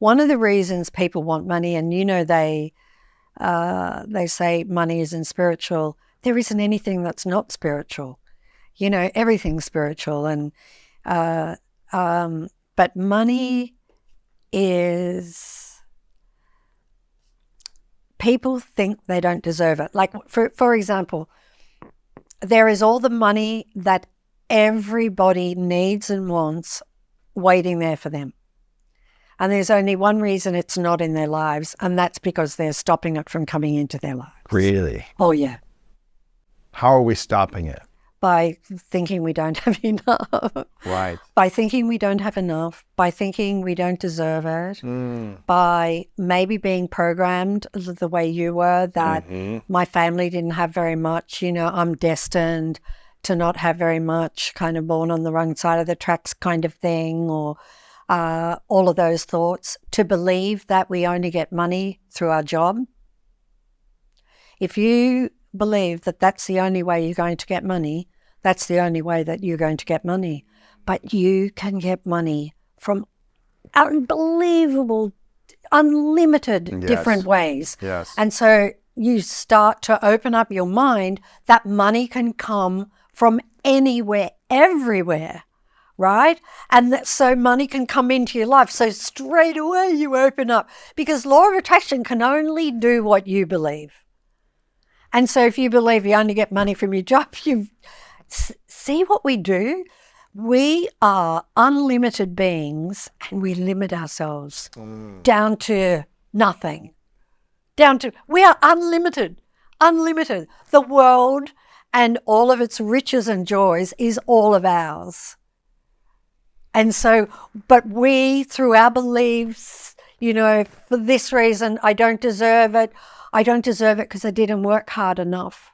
one of the reasons people want money, and they say money isn't spiritual. There isn't anything that's not spiritual. Everything's spiritual, and but money is, people think they don't deserve it. Like for example, there is all the money that everybody needs and wants waiting there for them. And there's only one reason it's not in their lives, and that's because they're stopping it from coming into their lives. Really? Oh, yeah. How are we stopping it? By thinking we don't have enough. Right. By thinking we don't have enough. By thinking we don't deserve it. By maybe being programmed the way you were, that my family didn't have very much. I'm destined to not have very much, kind of born on the wrong side of the tracks kind of thing, or all of those thoughts. To believe that we only get money through our job. If you believe that that's the only way you're going to get money, that's the only way that you're going to get money. But you can get money from unbelievable, unlimited different ways. Yes. And so you start to open up your mind that money can come from anywhere, everywhere, right? And so money can come into your life. So straight away you open up, because law of attraction can only do what you believe. And so if you believe you only get money from your job, you see what we do? We are unlimited beings, and we limit ourselves down to nothing. We are unlimited. The world and all of its riches and joys is all of ours. And so, but we, through our beliefs, for this reason, I don't deserve it. I don't deserve it because I didn't work hard enough.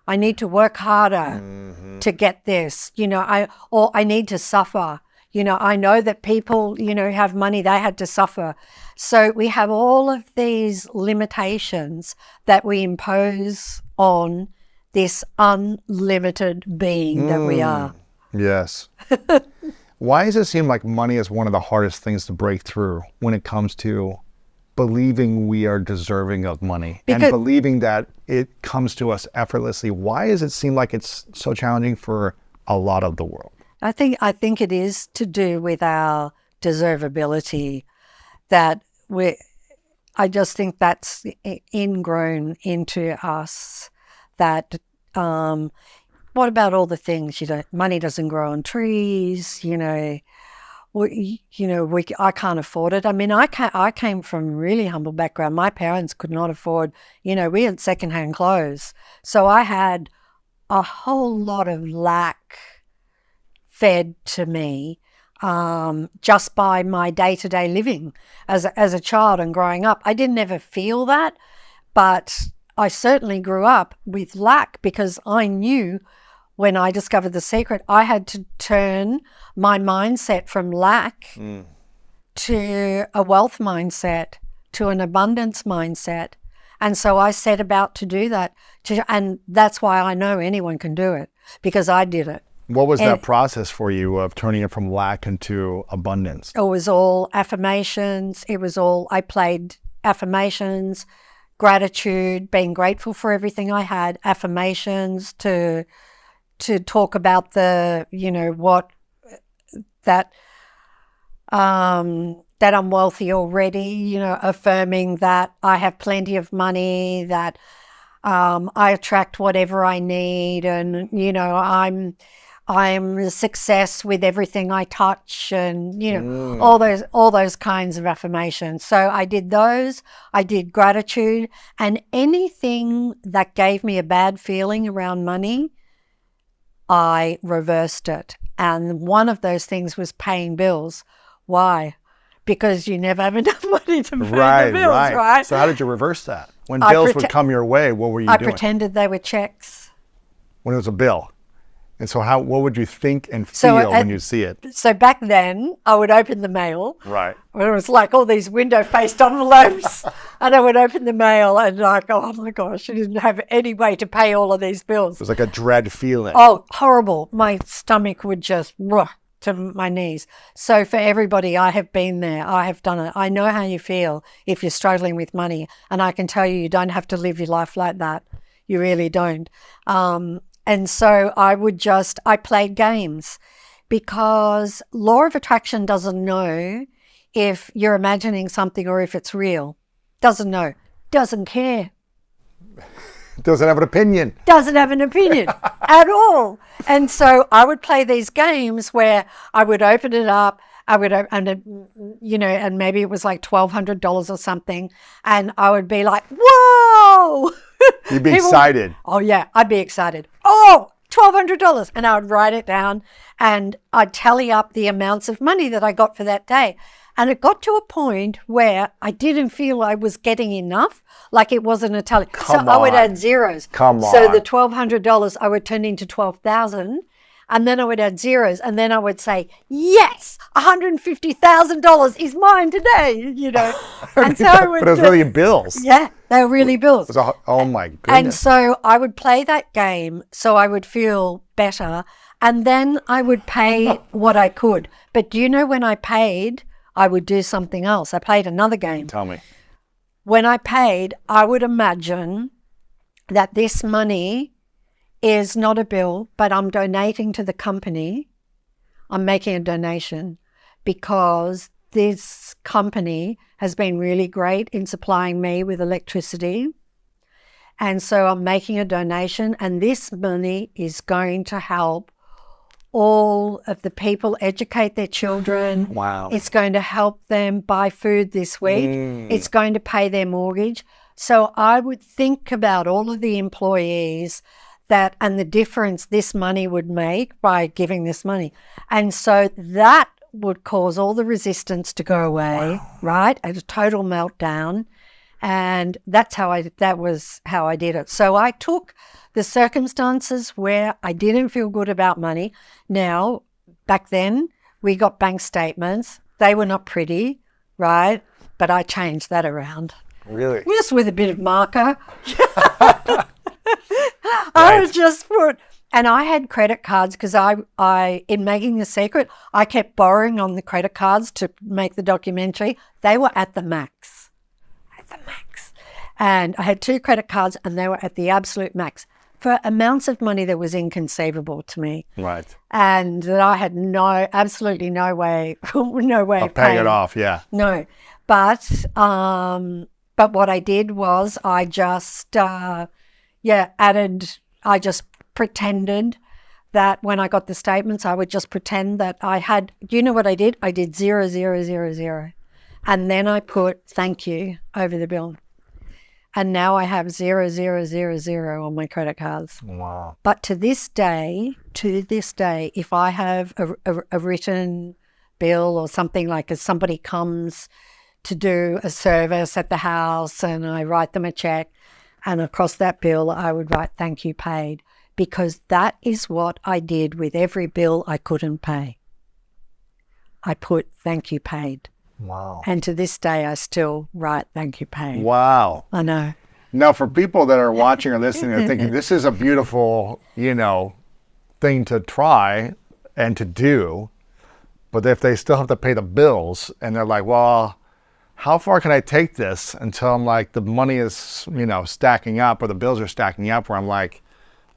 I need to work harder to get this. I need to suffer. I know that people, have money, they had to suffer. So we have all of these limitations that we impose on this unlimited being that we are. Yes. Why does it seem like money is one of the hardest things to break through when it comes to believing we are deserving of money and believing that it comes to us effortlessly? Why does it seem like it's so challenging for a lot of the world? I think it is to do with our deservability, that I just think that's ingrown into us. That what about all the things, money doesn't grow on trees, I can't afford it. I mean, I came from a really humble background. My parents could not afford, we had secondhand clothes. So I had a whole lot of lack fed to me just by my day-to-day living as a child and growing up. I didn't ever feel that, but I certainly grew up with lack, because I knew when I discovered the secret, I had to turn my mindset from lack to a wealth mindset, to an abundance mindset. And so I set about to do that. And that's why I know anyone can do it, because I did it. What was that process for you of turning it from lack into abundance? It was all affirmations. I played affirmations, gratitude, being grateful for everything I had, affirmations to talk about that I'm wealthy already, affirming that I have plenty of money, that I attract whatever I need, and I'm a success with everything I touch, and all those kinds of affirmations. So I did those. I did gratitude, and anything that gave me a bad feeling around money, I reversed it. And one of those things was paying bills. Why? Because you never have enough money to pay the bills, right? So how did you reverse that? When bills would come your way, what were you doing? I pretended they were checks. When it was a bill. And so what would you think and feel when you see it? So back then, I would open the mail. Right. It was like all these window-faced envelopes. And I would open the mail and like, oh my gosh, I didn't have any way to pay all of these bills. It was like a dread feeling. Oh, horrible. My stomach would just, to my knees. So for everybody, I have been there. I have done it. I know how you feel if you're struggling with money. And I can tell you, you don't have to live your life like that. You really don't. And so I played games because law of attraction doesn't know if you're imagining something or if it's real. Doesn't know. Doesn't care. Doesn't have an opinion. Doesn't have an opinion at all. And so I would play these games where I would open it up, and maybe it was like $1,200 or something, and I would be like, whoa! You'd be excited. Oh yeah, I'd be excited. Oh, $1,200, and I would write it down, and I'd tally up the amounts of money that I got for that day. And it got to a point where I didn't feel I was getting enough, like it wasn't a tally. I would add zeros. So the $1,200 I would turn into $12,000, and then I would add zeros, and then I would say, yes, $150,000 is mine today, And so I would. But it was really bills. Yeah, they were really bills. Oh my goodness. And so I would play that game so I would feel better, and then I would pay what I could. But do you know when I paid, I would do something else. I played another game. Tell me. When I paid, I would imagine that this money is not a bill, but I'm donating to the company. I'm making a donation because this company has been really great in supplying me with electricity. And so I'm making a donation, and this money is going to help all of the people educate their children. Wow. It's going to help them buy food this week. It's going to pay their mortgage. So I would think about all of the employees and the difference this money would make by giving this money. And so that would cause all the resistance to go away, right? A total meltdown. And that was how I did it. So I took the circumstances where I didn't feel good about money. Now, back then, we got bank statements. They were not pretty, right? But I changed that around. Really? Just with a bit of marker. I would just and I had credit cards because I, in Making the Secret, I kept borrowing on the credit cards to make the documentary. They were at the max. And I had 2 credit cards, and they were at the absolute max for amounts of money that was inconceivable to me. Right. And that I had absolutely no way of paying it off. Yeah. No, but what I did was I just I just pretended that when I got the statements, I would just pretend that I had. Do you know what I did? I did 0, 0, 0, 0. And then I put thank you over the bill. And now I have 0, 0, 0, 0 on my credit cards. Wow. But to this day, if I have a written bill or something, like if somebody comes to do a service at the house and I write them a check, and across that bill I would write thank you paid, because that is what I did with every bill I couldn't pay. I put thank you paid. Wow. And to this day, I still write thank you paid. Wow. I know. Now, for people that are watching or listening, they're thinking, this is a beautiful, thing to try and to do. But if they still have to pay the bills and they're like, well, how far can I take this until I'm like, the money is, stacking up, or the bills are stacking up, where I'm like,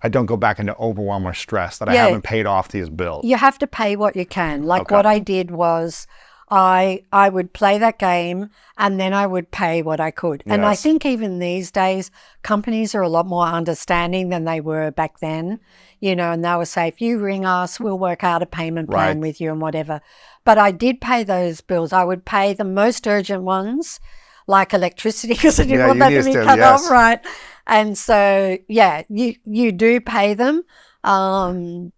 I don't go back into overwhelm or stress that I haven't paid off these bills. You have to pay what you can. Like what I did was I would play that game, and then I would pay what I could. And I think even these days, companies are a lot more understanding than they were back then, and they would say, if you ring us, we'll work out a payment plan with you and whatever. But I did pay those bills. I would pay the most urgent ones, like electricity, because I didn't want that to be cut off, right? And so, you do pay them. But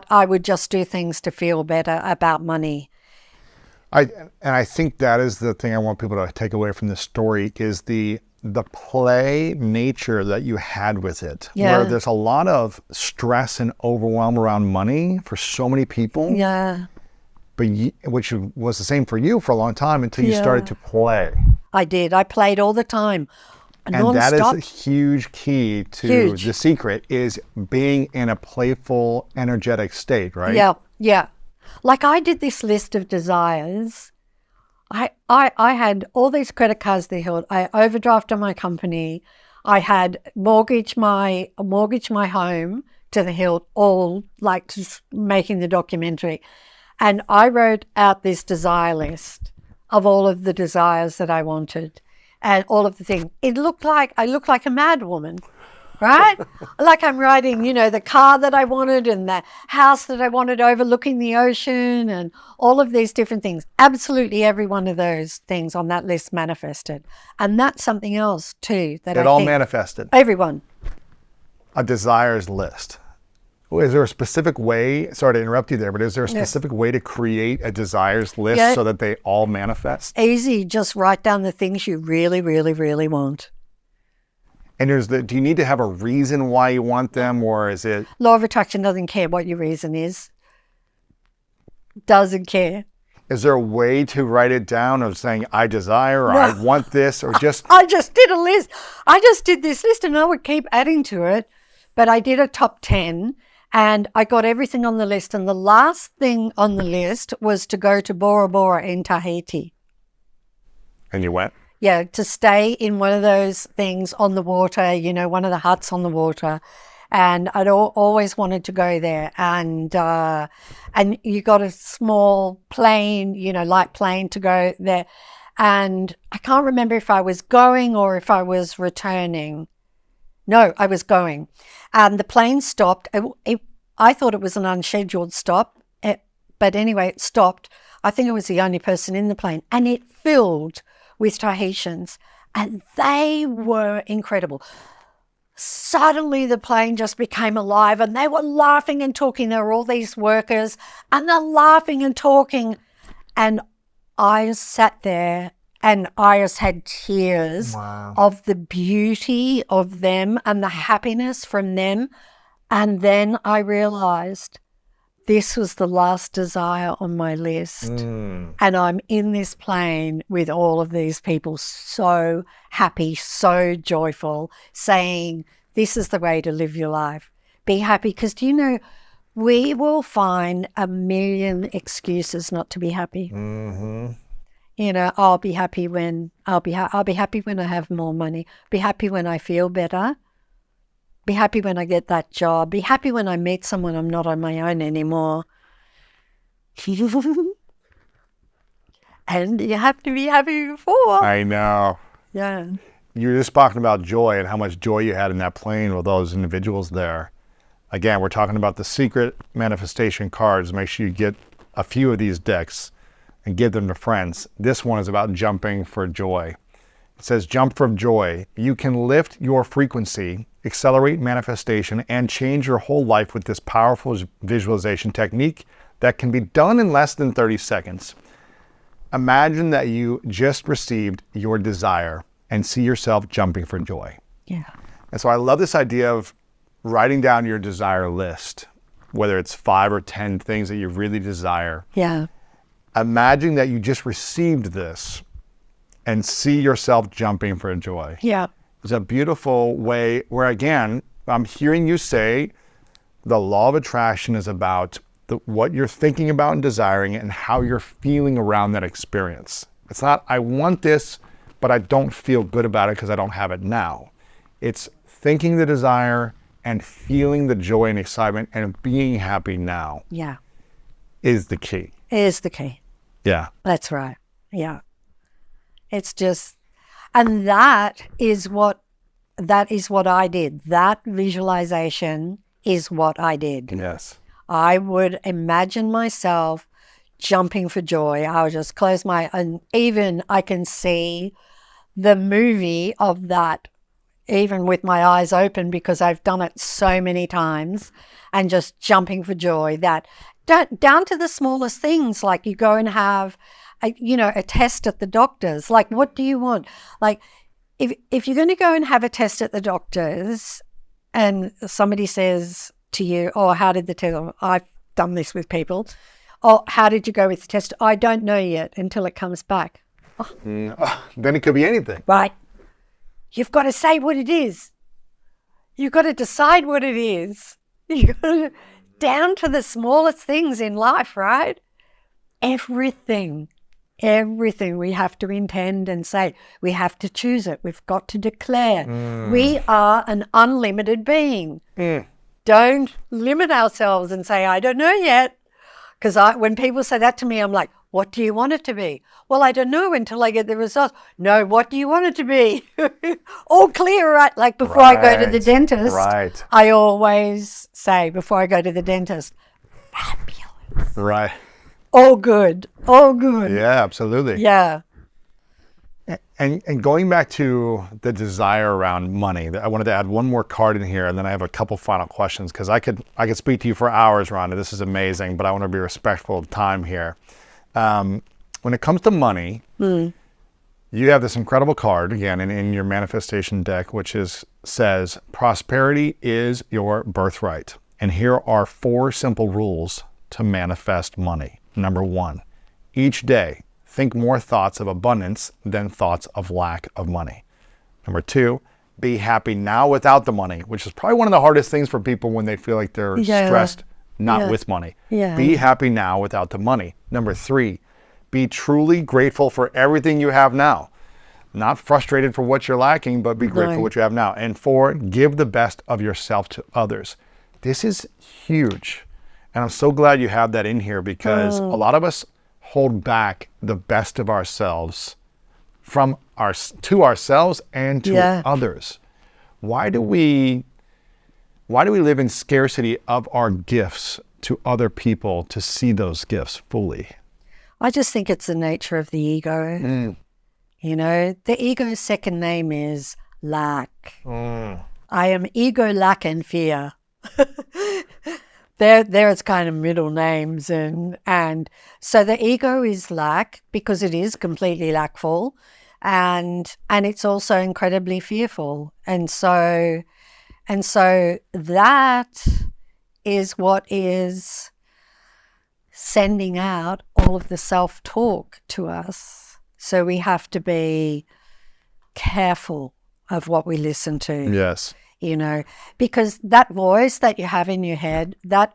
I would just do things to feel better about money. I think that is the thing I want people to take away from this story, is the play nature that you had with it. Yeah. Where there's a lot of stress and overwhelm around money for so many people. Yeah. But which was the same for you for a long time until you started to play. I did. I played all the time. And that is a huge key to the secret, is being in a playful, energetic state, right? Yeah, yeah. Like I did this list of desires. I had all these credit cards they held. I overdrafted my company. I had mortgaged my home to the hilt, all like just making the documentary. And I wrote out this desire list of all of the desires that I wanted and all of the things. I looked like a mad woman, right? Like I'm writing, the car that I wanted and the house that I wanted overlooking the ocean and all of these different things. Absolutely every one of those things on that list manifested. And that's something else too that it I all think manifested. Everyone. A desires list. Is there a specific way, sorry to interrupt you there, but is there a specific way to create a desires list so that they all manifest? Easy. Just write down the things you really, really, really want. And do you need to have a reason why you want them, or is it? Law of attraction doesn't care what your reason is. Doesn't care. Is there a way to write it down of saying, I desire, or I want this, or just? I just did a list. I just did this list and I would keep adding to it. But I did a top 10 and I got everything on the list. And the last thing on the list was to go to Bora Bora in Tahiti. And you went? Yeah, to stay in one of those things on the water, one of the huts on the water. And I'd always wanted to go there. And you got a small plane, light plane to go there. And I can't remember if I was going or if I was returning. No, I was going. And the plane stopped. I thought it was an unscheduled stop. But anyway, it stopped. I think I was the only person in the plane. And it filled with Tahitians. And they were incredible. Suddenly the plane just became alive and they were laughing and talking. There were all these workers and they're laughing and talking. And I sat there and I just had tears of the beauty of them and the happiness from them. And then I realized this was the last desire on my list. And I'm in this plane with all of these people so happy, so joyful, saying, this is the way to live your life. Be happy. Because do you know, we will find a million excuses not to be happy. Mm-hmm. I'll be happy when I'll be happy when I have more money. Be happy when I feel better. Be happy when I get that job. Be happy when I meet someone I'm not on my own anymore. And you have to be happy before. I know. Yeah. You were just talking about joy and how much joy you had in that plane with those individuals there. Again, we're talking about the secret manifestation cards. Make sure you get a few of these decks and give them to friends. This one is about jumping for joy. It says, jump from joy. You can lift your frequency, accelerate manifestation, and change your whole life with this powerful visualization technique that can be done in less than 30 seconds. Imagine that you just received your desire and see yourself jumping for joy. Yeah. And so I love this idea of writing down your desire list, whether it's 5 or 10 things that you really desire. Yeah. Imagine that you just received this and see yourself jumping for joy. Yeah. It's a beautiful way where, again, I'm hearing you say the law of attraction is about what you're thinking about and desiring and how you're feeling around that experience. It's not, I want this, but I don't feel good about it because I don't have it now. It's thinking the desire and feeling the joy and excitement and being happy now. Yeah. Is the key. Is the key. Yeah. That's right. Yeah. It's just, and that is what I did. That visualization is what I did. Yes. I would imagine myself jumping for joy. I would just close and even I can see the movie of that, even with my eyes open, because I've done it so many times, and just jumping for joy. That down to the smallest things, like you go and have a test at the doctor's. Like, what do you want? Like, if you're going to go and have a test at the doctor's and somebody says to you, oh, how did the test? I've done this with people. Oh, how did you go with the test? I don't know yet until it comes back. Then it could be anything. Right. You've got to say what it is. You've got to decide what it is. down to the smallest things in life, right? Everything we have to intend and say. We have to choose it. We've got to declare. We are an unlimited being. Don't limit ourselves and say, I don't know yet. Because when people say that to me, I'm like, what do you want it to be? Well, I don't know until I get the results. No, what do you want it to be? All clear, right? Like before I go to the dentist, I always say before I go to the dentist, fabulous. Right. All good. All good. Yeah, absolutely. Yeah. And going back to the desire around money, I wanted to add one more card in here, and then I have a couple final questions, because I could speak to you for hours, Rhonda. This is amazing, but I want to be respectful of time here. When it comes to money, you have this incredible card, again, in your manifestation deck, which says, prosperity is your birthright. And here are 4 simple rules to manifest money. Number 1, each day, think more thoughts of abundance than thoughts of lack of money. Number 2, be happy now without the money, which is probably one of the hardest things for people when they feel like they're stressed, not with money. Be happy now without the money. Number 3, be truly grateful for everything you have now. Not frustrated for what you're lacking, but be grateful for what you have now. And 4, give the best of yourself to others. This is huge. And I'm so glad you have that in here, because a lot of us hold back the best of ourselves to ourselves and to others. Why do we live in scarcity of our gifts to other people to see those gifts fully? I just think it's the nature of the ego. You know, the ego's second name is lack. I am ego, lack, and fear. There it's kind of middle names, and so the ego is lack, because it is completely lackful, and it's also incredibly fearful, and so that is what is sending out all of the self-talk to us. So we have to be careful of what we listen to. Yes. You know, because that voice that you have in your head, that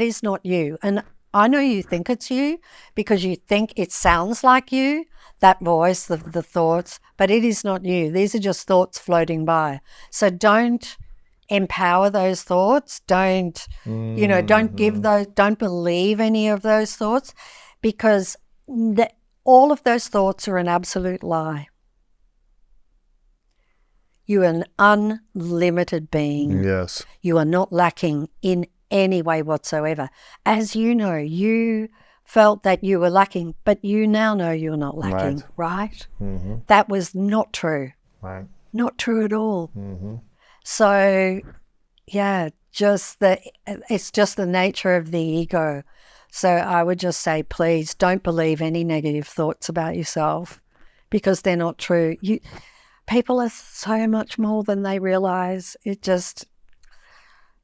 is not you. And I know you think it's you because you think it sounds like you, that voice, the thoughts, but it is not you. These are just thoughts floating by. So don't empower those thoughts. Don't don't believe any of those thoughts, because all of those thoughts are an absolute lie. You are an unlimited being. Yes. You are not lacking in any way whatsoever. As you know, you felt that you were lacking, but you now know you're not lacking, right? That was not true. Right. Not true at all. So, yeah, it's just the nature of the ego. So I would just say, please don't believe any negative thoughts about yourself, because they're not true. People are so much more than they realize. It just,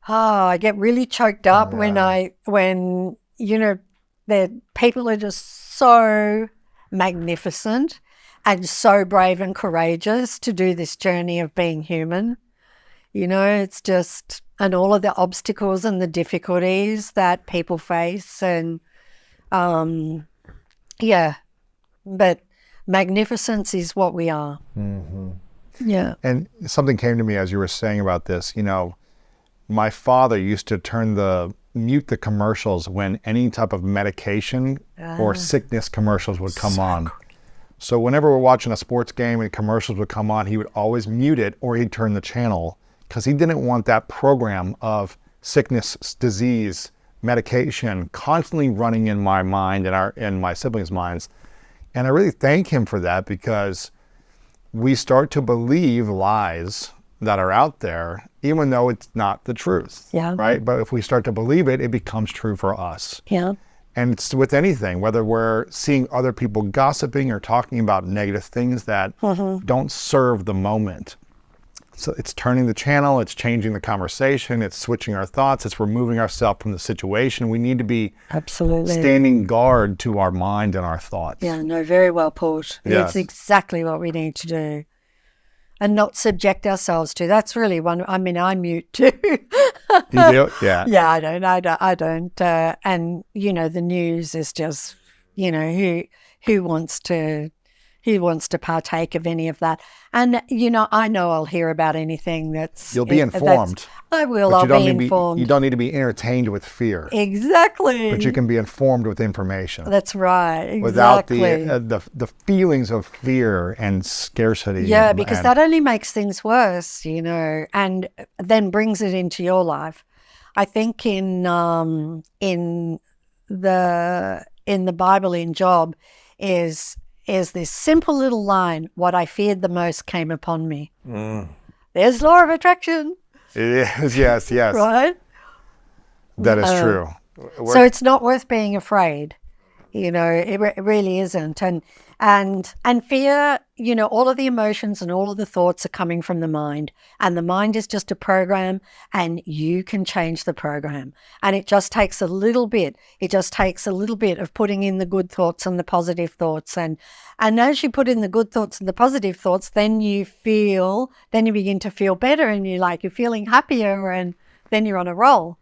I get really choked up when the people are just so magnificent and so brave and courageous to do this journey of being human. You know, it's just, and all of the obstacles and the difficulties that people face, and but magnificence is what we are. Yeah. And something came to me as you were saying about this. You know, my father used to mute the commercials when any type of medication or sickness commercials would come on. So whenever we're watching a sports game and commercials would come on, he would always mute it, or he'd turn the channel, because he didn't want that program of sickness, disease, medication constantly running in my mind and in my siblings' minds. And I really thank him for that, because we start to believe lies that are out there, even though it's not the truth. Yeah. Right? But if we start to believe it, it becomes true for us. Yeah. And it's with anything, whether we're seeing other people gossiping or talking about negative things that don't serve the moment. So it's turning the channel, it's changing the conversation, it's switching our thoughts, it's removing ourselves from the situation. We need to be standing guard to our mind and our thoughts. Yeah, no, very well put. Yes. It's exactly what we need to do. and not subject ourselves to. That's really one. I mean, I mute too. You do? Yeah. Yeah, I don't. And the news is just, who wants to partake of any of that? And I know I'll hear about anything that's. You'll be informed. I will. But I'll be informed. You don't need to be entertained with fear. Exactly. But you can be informed with information. That's right. Exactly. Without the feelings of fear and scarcity. Yeah, because that only makes things worse, and then brings it into your life. I think in the Bible, in Job, is this simple little line: "What I feared the most came upon me." There's law of attraction. It is, yes. Right? That is true. So it's not worth being afraid. It really isn't. And fear, all of the emotions and all of the thoughts are coming from the mind. And the mind is just a program, and you can change the program. And it just takes a little bit. It just takes a little bit of putting in the good thoughts and the positive thoughts. And as you put in the good thoughts and the positive thoughts, then you begin to feel better, and you're feeling happier, and then you're on a roll.